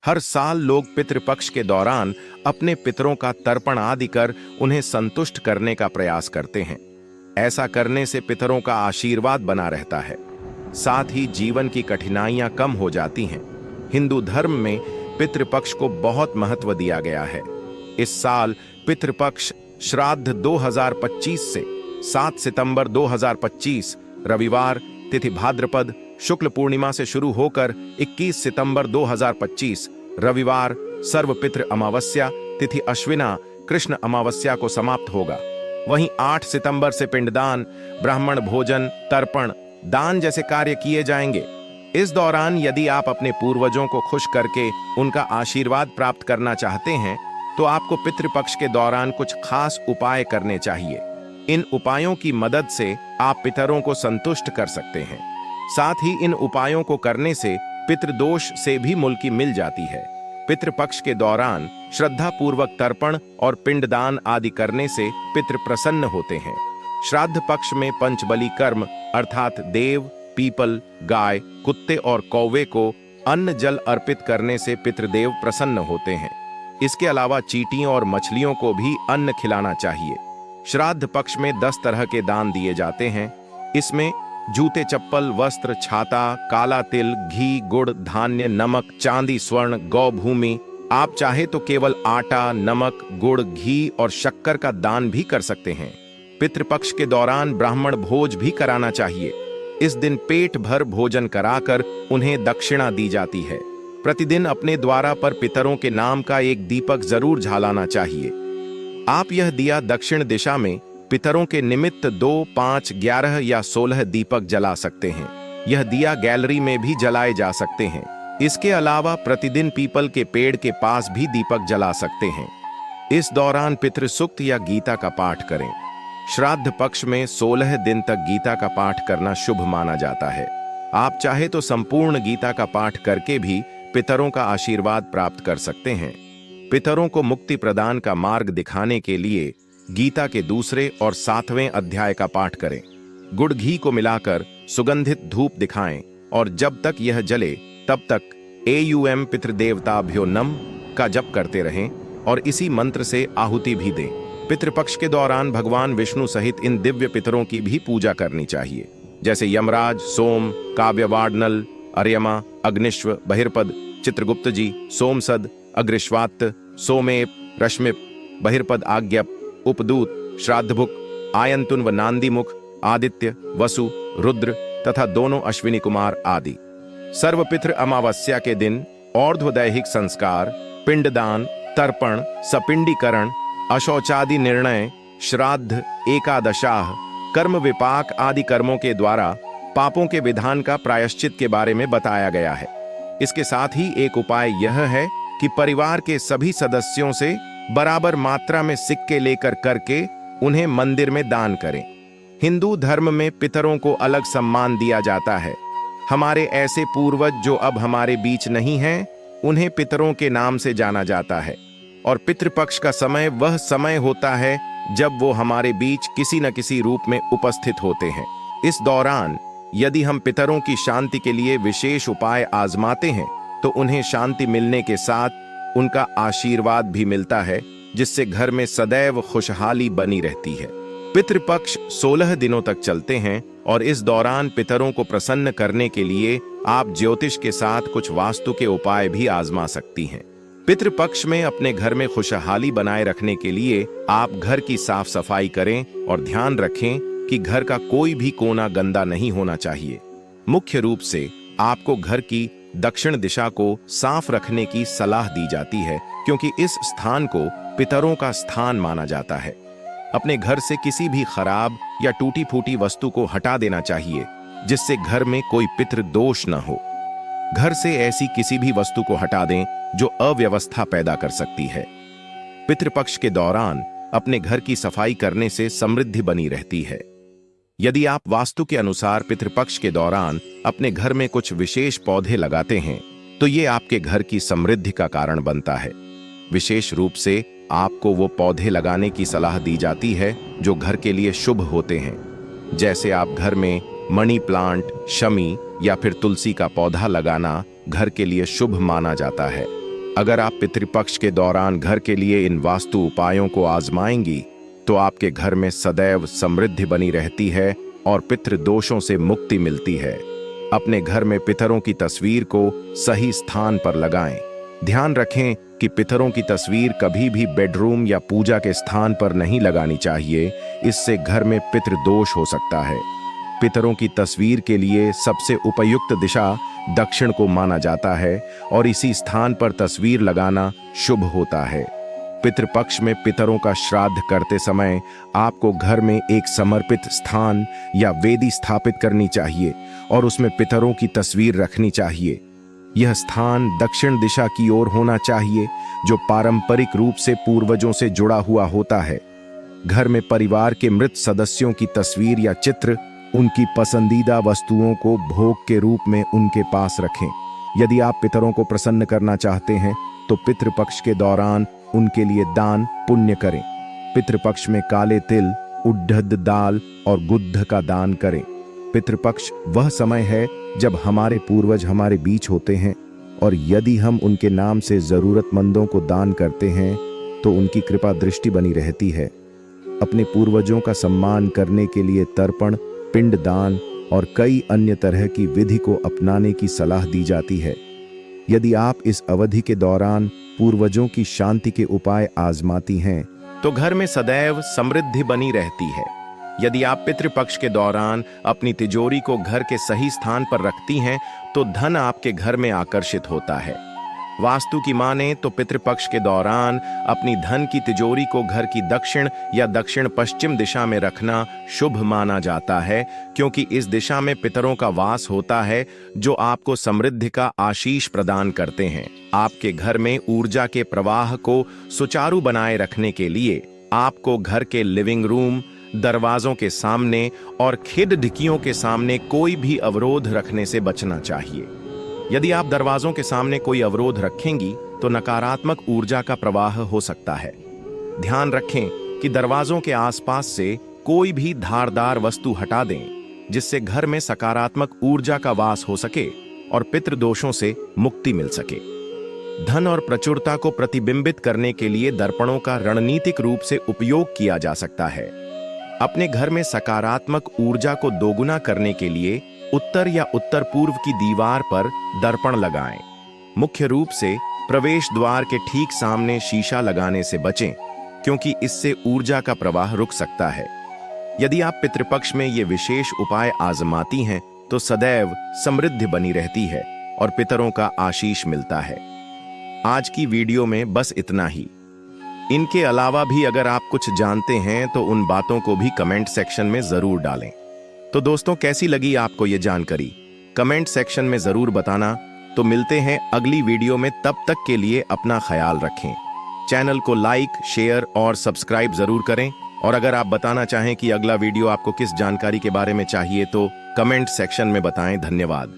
हर साल लोग पितृपक्ष के दौरान अपने पितरों का तर्पण आदि कर उन्हें संतुष्ट करने का प्रयास करते हैं। ऐसा करने से पितरों का आशीर्वाद बना रहता है, साथ ही जीवन की कठिनाइयां कम हो जाती हैं। हिंदू धर्म में पितृपक्ष को बहुत महत्व दिया गया है। इस साल पितृपक्ष श्राद्ध 2025 से 7 सितंबर 2025 रविवार तिथि भाद्रपद शुक्ल पूर्णिमा से शुरू होकर 21 सितंबर 2025 रविवार सर्वपितृ अमावस्या तिथि अश्विना कृष्ण अमावस्या को समाप्त होगा। वहीं 8 सितंबर से पिंडदान, ब्राह्मण भोजन, तर्पण, दान जैसे कार्य किए जाएंगे। इस दौरान यदि आप अपने पूर्वजों को खुश करके उनका आशीर्वाद प्राप्त करना चाहते हैं तो आपको पितृपक्ष के दौरान कुछ खास उपाय करने चाहिए। इन उपायों की मदद से आप पितरों को संतुष्ट कर सकते हैं। साथ ही इन उपायों को करने से पितृदोष से भी मुक्ति मिल जाती है। पितृपक्ष के दौरान श्रद्धा पूर्वक तर्पण और पिंडदान आदि करने से पितृ प्रसन्न होते हैं। श्राद्ध पक्ष में पंचबली कर्म अर्थात देव, पीपल, गाय, कुत्ते और कौवे को अन्न जल अर्पित करने से पितृदेव प्रसन्न होते हैं। इसके अलावा चींटियों और मछलियों को भी अन्न खिलाना चाहिए। श्राद्ध पक्ष में 10 तरह के दान दिए जाते हैं। इसमें जूते, चप्पल, वस्त्र, छाता, काला तिल, घी, गुड़, धान्य, नमक, चांदी, स्वर्ण, गौ भूमि। आप चाहे तो केवल आटा, नमक, गुड़, घी और शक्कर का दान भी कर सकते हैं। पितृपक्ष के दौरान ब्राह्मण भोज भी कराना चाहिए। इस दिन पेट भर भोजन कराकर उन्हें दक्षिणा दी जाती है। प्रतिदिन अपने द्वारा पर पितरों के नाम का एक दीपक जरूर जलाना चाहिए। आप यह दिया दक्षिण दिशा में पितरों के निमित्त 2, 5, 11 या 16 दीपक जला सकते हैं। यह दिया गैलरी में भी जलाए जा सकते हैं। इसके अलावा प्रतिदिन पीपल के पेड़ के पास भी दीपक जला सकते हैं। इस दौरान पितृसूक्त या गीता का पाठ करें। श्राद्ध पक्ष में 16 दिन तक गीता का पाठ करना शुभ माना जाता है। आप चाहे तो संपूर्ण गीता का पाठ करके भी पितरों का आशीर्वाद प्राप्त कर सकते हैं। पितरों को मुक्ति प्रदान का मार्ग दिखाने के लिए गीता के 2 और 7वें अध्याय का पाठ करें। गुड़ घी को मिलाकर सुगंधित धूप दिखाएं और जब तक यह जले तब तक एयुएम पितृदेवताभ्यो नम का जप करते रहें और इसी मंत्र से आहुति भी दें। पितृपक्ष के दौरान भगवान विष्णु सहित इन दिव्य पितरों की भी पूजा करनी चाहिए, जैसे यमराज, सोम, काव्यवाड़नल, अर्यमा, अग्निश्व, बहिर्पद, चित्रगुप्त जी, सोमसद, अग्रिश्वात्त, सोमेप, रश्मिप, बहिर्पद, आज्ञप, उपदूत, श्राद्धभुक, आयंतुन व नांदीमुख, आदित्य, वसु, रुद्र तथा दोनों अश्विनी कुमार आदि। सर्वपितृ अमावस्या के दिन और्ध्वदैहिक संस्कार, पिंडदान, तर्पण, सपिंडीकरण, अशौचादि निर्णय, श्राद्ध, एकादशाह, कर्म विपाक आदि कर्मों के द्वारा पापों के विधान का प्रायश्चित के बारे में बताया गया है। इसके साथ ही एक उपाय यह है कि परिवार के सभी सदस्यों से बराबर मात्रा में सिक्के लेकर करके उन्हें मंदिर में दान करें। हिंदू धर्म में पितरों को अलग सम्मान दिया जाता है। हमारे ऐसे पूर्वज जो अब हमारे बीच नहीं हैं, उन्हें पितरों के नाम से जाना जाता है और पितृपक्ष का समय वह समय होता है जब वो हमारे बीच किसी न किसी रूप में उपस्थित होते हैं। इस दौरान यदि हम पितरों की शांति के लिए विशेष उपाय आजमाते हैं तो उन्हें शांति मिलने के साथ उनका आशीर्वाद भी मिलता है, जिससे घर में सदैव खुशहाली बनी रहती है। पितृपक्ष 16 दिनों तक चलते हैं और इस दौरान पितरों को प्रसन्न करने के लिए आप ज्योतिष के साथ कुछ वास्तु के उपाय भी आजमा सकती हैं। पितृपक्ष में अपने घर में खुशहाली बनाए रखने के लिए आप घर की साफ सफाई करें और ध्यान रखें कि घर का कोई भी कोना गंदा नहीं होना चाहिए। मुख्य रूप से आपको घर की दक्षिण दिशा को साफ रखने की सलाह दी जाती है, क्योंकि इस स्थान को पितरों का स्थान माना जाता है। अपने घर से किसी भी खराब या टूटी फूटी वस्तु को हटा देना चाहिए, जिससे घर में कोई पितृ दोष न हो। घर से ऐसी किसी भी वस्तु को हटा दें जो अव्यवस्था पैदा कर सकती है। पितृपक्ष के दौरान अपने घर की सफाई करने से समृद्धि बनी रहती है। यदि आप वास्तु के अनुसार पितृपक्ष के दौरान अपने घर में कुछ विशेष पौधे लगाते हैं तो ये आपके घर की समृद्धि का कारण बनता है। विशेष रूप से आपको वो पौधे लगाने की सलाह दी जाती है जो घर के लिए शुभ होते हैं। जैसे आप घर में मनी प्लांट, शमी या फिर तुलसी का पौधा लगाना घर के लिए शुभ माना जाता है। अगर आप पितृपक्ष के दौरान घर के लिए इन वास्तु उपायों को आजमाएंगी तो आपके घर में सदैव समृद्धि बनी रहती है और पितृ दोषों से मुक्ति मिलती है। अपने घर में पितरों की तस्वीर को सही स्थान पर लगाएं। ध्यान रखें कि पितरों की तस्वीर कभी भी बेडरूम या पूजा के स्थान पर नहीं लगानी चाहिए, इससे घर में पितृ दोष हो सकता है। पितरों की तस्वीर के लिए सबसे उपयुक्त दिशा दक्षिण को माना जाता है और इसी स्थान पर तस्वीर लगाना शुभ होता है। पितृपक्ष में पितरों का श्राद्ध करते समय आपको घर में एक समर्पित स्थान या वेदी स्थापित करनी चाहिए और उसमें पितरों की तस्वीर रखनी चाहिए। यह स्थान दक्षिण दिशा की ओर होना चाहिए, जो पारंपरिक रूप से पूर्वजों से जुड़ा हुआ होता है। घर में परिवार के मृत सदस्यों की तस्वीर या चित्र, उनकी पसंदीदा वस्तुओं को भोग के रूप में उनके पास रखें। यदि आप पितरों को प्रसन्न करना चाहते हैं तो पितृपक्ष के दौरान उनके लिए दान पुण्य करें। पितृपक्ष में काले तिल, उड़द दाल और गुद्ध का दान करें। पितृपक्ष वह समय है जब हमारे पूर्वज हमारे बीच होते हैं और यदि हम उनके नाम से जरूरतमंदों को दान करते हैं तो उनकी कृपा दृष्टि बनी रहती है। अपने पूर्वजों का सम्मान करने के लिए तर्पण, पिंडदान और कई अन्य तरह की विधि को अपनाने की सलाह दी जाती है। यदि आप इस अवधि के दौरान पूर्वजों की शांति के उपाय आजमाती हैं तो घर में सदैव समृद्धि बनी रहती है। यदि आप पितृपक्ष के दौरान अपनी तिजोरी को घर के सही स्थान पर रखती हैं तो धन आपके घर में आकर्षित होता है। वास्तु की माने तो पितृपक्ष के दौरान अपनी धन की तिजोरी को घर की दक्षिण या दक्षिण पश्चिम दिशा में रखना शुभ माना जाता है, क्योंकि इस दिशा में पितरों का वास होता है जो आपको समृद्धि का आशीष प्रदान करते हैं। आपके घर में ऊर्जा के प्रवाह को सुचारू बनाए रखने के लिए आपको घर के लिविंग रूम, दरवाजों के सामने और खिड़कियों के सामने कोई भी अवरोध रखने से बचना चाहिए। यदि आप दरवाजों के सामने कोई अवरोध रखेंगी तो नकारात्मक ऊर्जा का प्रवाह हो सकता है। ध्यान रखें कि दरवाजों के आसपास से कोई भी धारदार वस्तु हटा दें, जिससे घर में सकारात्मक ऊर्जा का वास हो सके और पितृदोषों से मुक्ति मिल सके। धन और प्रचुरता को प्रतिबिंबित करने के लिए दर्पणों का रणनीतिक रूप से उपयोग किया जा सकता है। अपने घर में सकारात्मक ऊर्जा को दोगुना करने के लिए उत्तर या उत्तर पूर्व की दीवार पर दर्पण लगाएं। मुख्य रूप से प्रवेश द्वार के ठीक सामने शीशा लगाने से बचें, क्योंकि इससे ऊर्जा का प्रवाह रुक सकता है। यदि आप पितृपक्ष में ये विशेष उपाय आजमाती हैं तो सदैव समृद्धि बनी रहती है और पितरों का आशीष मिलता है। आज की वीडियो में बस इतना ही। इनके अलावा भी अगर आप कुछ जानते हैं तो उन बातों को भी कमेंट सेक्शन में जरूर डालें। तो दोस्तों, कैसी लगी आपको ये जानकारी? कमेंट सेक्शन में जरूर बताना। तो मिलते हैं अगली वीडियो में, तब तक के लिए अपना ख्याल रखें। चैनल को लाइक, शेयर और सब्सक्राइब जरूर करें। और अगर आप बताना चाहें कि अगला वीडियो आपको किस जानकारी के बारे में चाहिए तो कमेंट सेक्शन में बताएं। धन्यवाद।